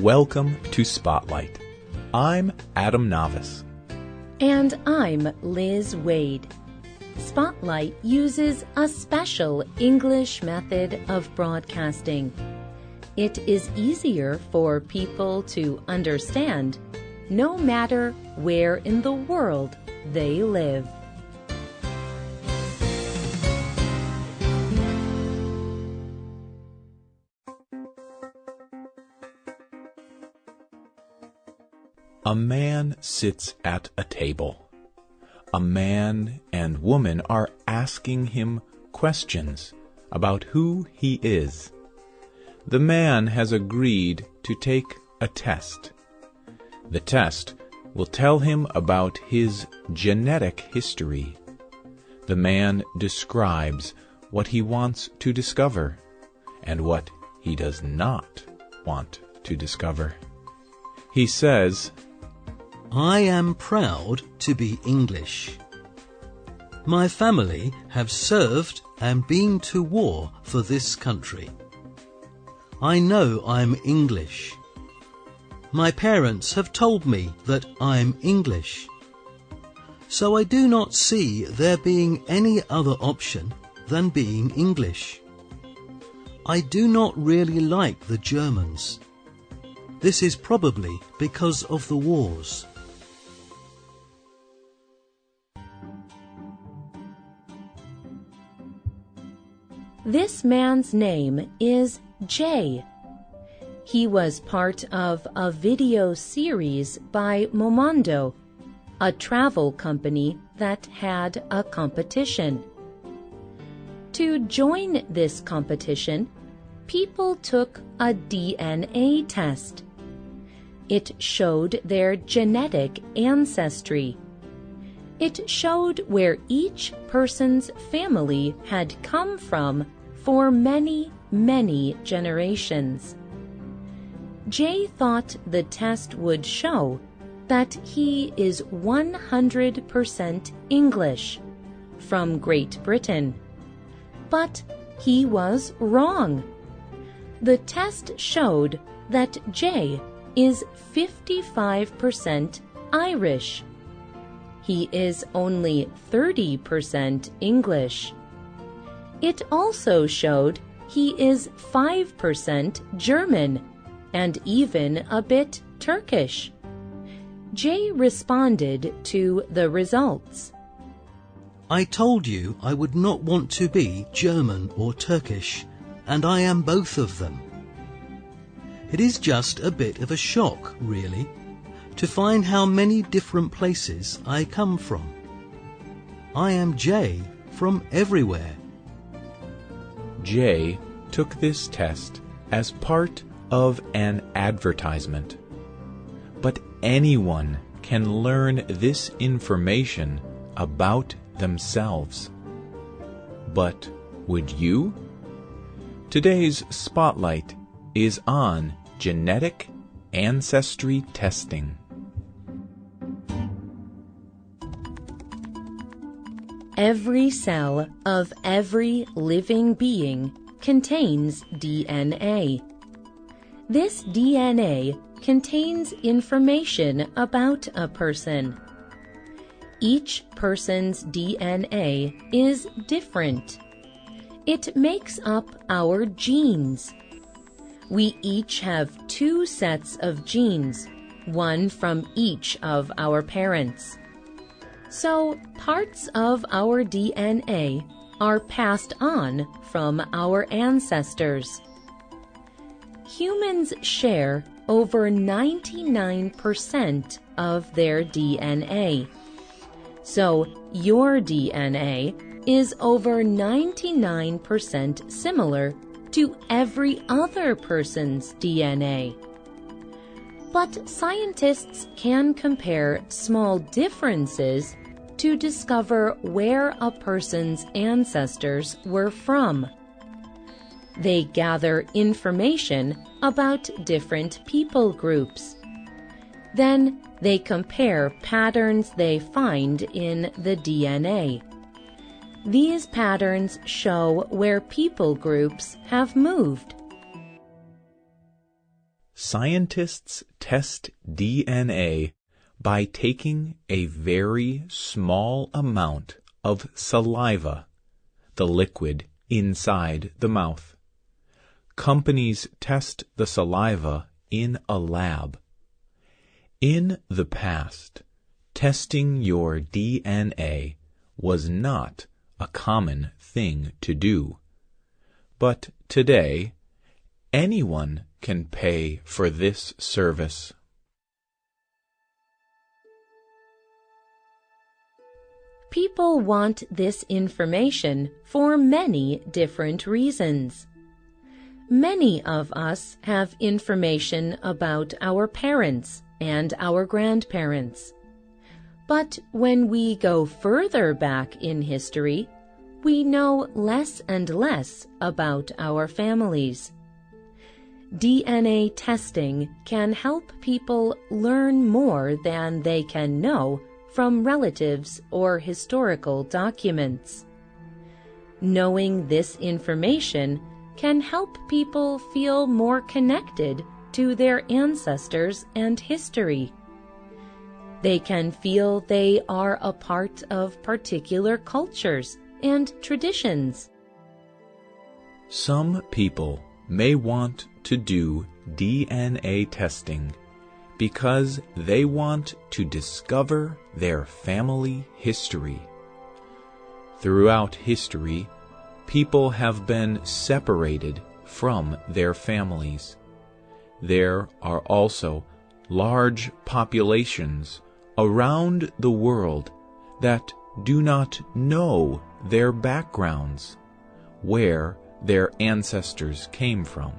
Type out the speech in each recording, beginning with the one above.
Welcome to Spotlight. I'm Adam Navis. And I'm Liz Wade. Spotlight uses a special English method of broadcasting. It is easier for people to understand, no matter where in the world they live. A man sits at a table. A man and woman are asking him questions about who he is. The man has agreed to take a test. The test will tell him about his genetic history. The man describes what he wants to discover and what he does not want to discover. He says, I am proud to be English. My family have served and been to war for this country. I know I'm English. My parents have told me that I'm English. So I do not see there being any other option than being English. I do not really like the Germans. This is probably because of the wars. This man's name is Jay. He was part of a video series by Momondo, a travel company that had a competition. To join this competition, people took a DNA test. It showed their genetic ancestry. It showed where each person's family had come from for many, many generations. Jay thought the test would show that he is 100% English from Great Britain. But he was wrong. The test showed that Jay is 55% Irish. He is only 30% English. It also showed he is 5% German and even a bit Turkish. Jay responded to the results. I told you I would not want to be German or Turkish, and I am both of them. It is just a bit of a shock, really, to find how many different places I come from. I am Jay from everywhere. Jay took this test as part of an advertisement. But anyone can learn this information about themselves. But would you? Today's Spotlight is on genetic ancestry testing. Every cell of every living being contains DNA. This DNA contains information about a person. Each person's DNA is different. It makes up our genes. We each have 2 sets of genes, one from each of our parents. So, parts of our DNA are passed on from our ancestors. Humans share over 99% of their DNA. So, your DNA is over 99% similar to every other person's DNA. But scientists can compare small differences to discover where a person's ancestors were from. They gather information about different people groups. Then they compare patterns they find in the DNA. These patterns show where people groups have moved. Scientists test DNA by taking a very small amount of saliva, the liquid inside the mouth. Companies test the saliva in a lab. In the past, testing your DNA was not a common thing to do. But today, anyone can pay for this service. People want this information for many different reasons. Many of us have information about our parents and our grandparents. But when we go further back in history, we know less and less about our families. DNA testing can help people learn more than they can know from relatives or historical documents. Knowing this information can help people feel more connected to their ancestors and history. They can feel they are a part of particular cultures and traditions. Some people may want to do DNA testing because they want to discover their family history. Throughout history, people have been separated from their families. There are also large populations around the world that do not know their backgrounds, where their ancestors came from.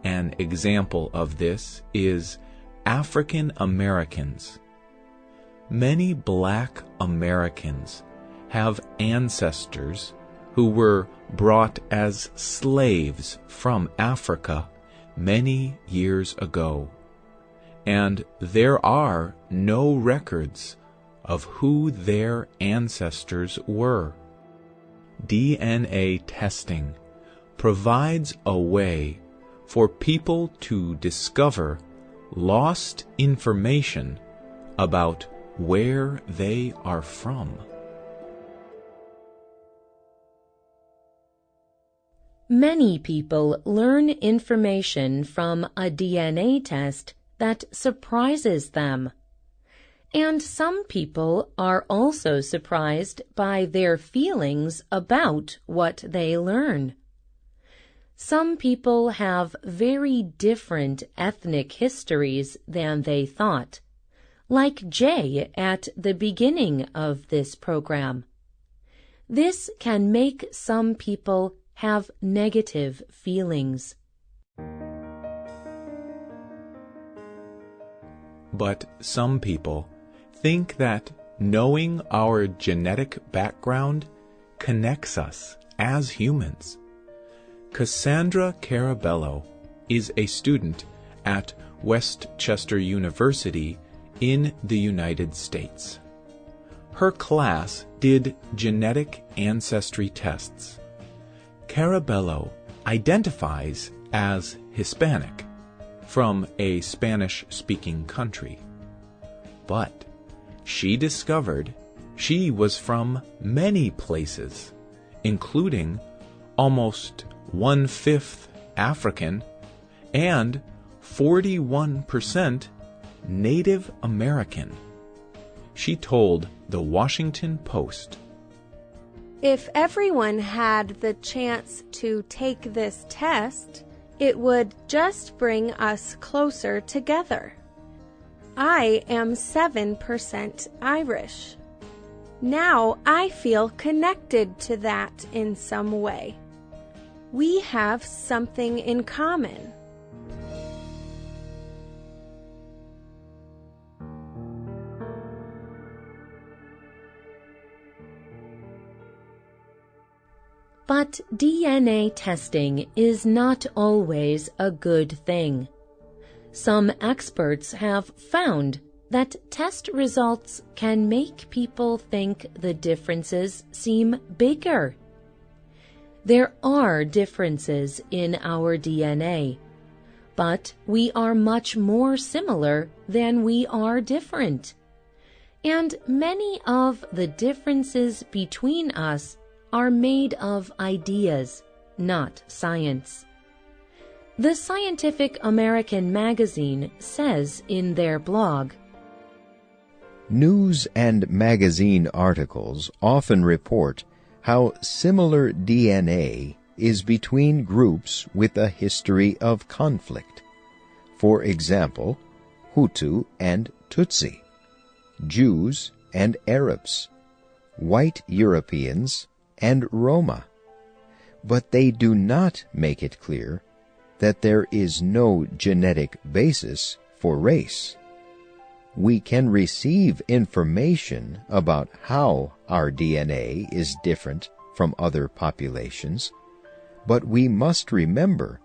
An example of this is African Americans. Many Black Americans have ancestors who were brought as slaves from Africa many years ago, and there are no records of who their ancestors were. DNA testing provides a way for people to discover lost information about where they are from. Many people learn information from a DNA test that surprises them. And some people are also surprised by their feelings about what they learn. Some people have very different ethnic histories than they thought, like Jay at the beginning of this program. This can make some people have negative feelings. But some people think that knowing our genetic background connects us as humans. Cassandra Carabello is a student at Westchester University in the United States. Her class did genetic ancestry tests. Carabello identifies as Hispanic from a Spanish-speaking country. But she discovered she was from many places, including almost 1/5 African and 41% Native American. She told the Washington Post, "If everyone had the chance to take this test, it would just bring us closer together. I am 7% Irish. Now I feel connected to that in some way. We have something in common." But DNA testing is not always a good thing. Some experts have found that test results can make people think the differences seem bigger. There are differences in our DNA, but we are much more similar than we are different. And many of the differences between us are made of ideas, not science. The Scientific American magazine says in their blog, News and magazine articles often report how similar DNA is between groups with a history of conflict. For example, Hutu and Tutsi, Jews and Arabs, white Europeans and Roma. But they do not make it clear that there is no genetic basis for race. We can receive information about how our DNA is different from other populations, but we must remember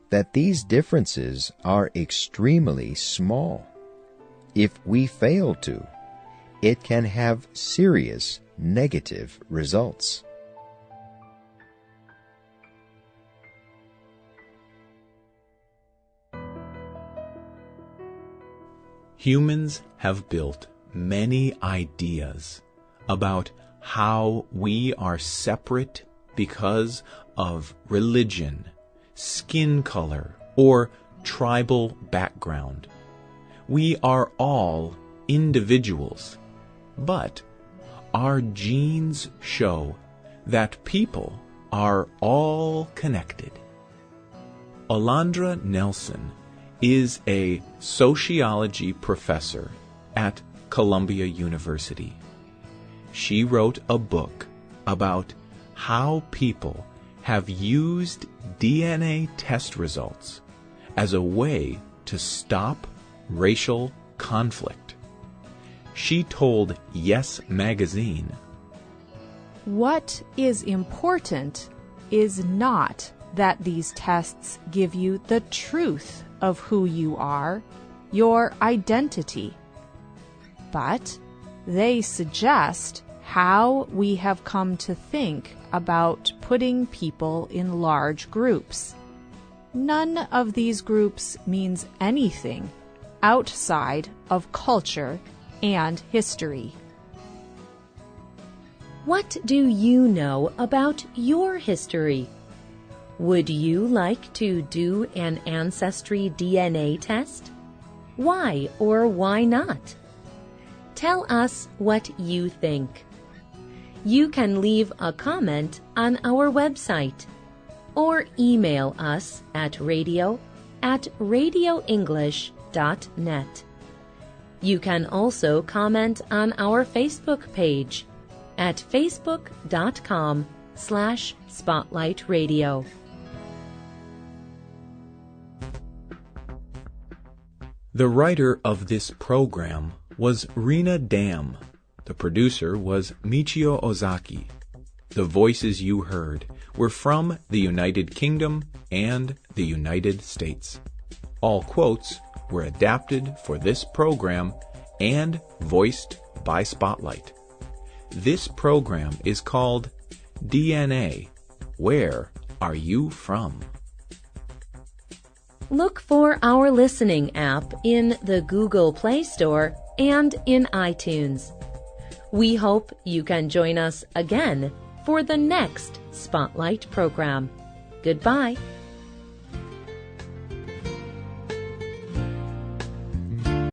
that these differences are extremely small. If we fail to, it can have serious negative results. Humans have built many ideas about how we are separate because of religion, skin color, or tribal background. We are all individuals, but our genes show that people are all connected. Alondra Nelson is a sociology professor at Columbia University. She wrote a book about how people have used DNA test results as a way to stop racial conflict. She told Yes Magazine, "What is important is not that these tests give you the truth of who you are, your identity, but they suggest how we have come to think about putting people in large groups. None of these groups means anything outside of culture and history." What do you know about your history? Would you like to do an ancestry DNA test? Why or why not? Tell us what you think. You can leave a comment on our website or email us at radio@radioenglish.net. You can also comment on our Facebook page at facebook.com/spotlightradio. The writer of this program was Rena Dam. The producer was Michio Ozaki. The voices you heard were from the United Kingdom and the United States. All quotes were adapted for this program and voiced by Spotlight. This program is called DNA, Where Are You From? Look for our listening app in the Google Play Store and in iTunes. We hope you can join us again for the next Spotlight program. Goodbye.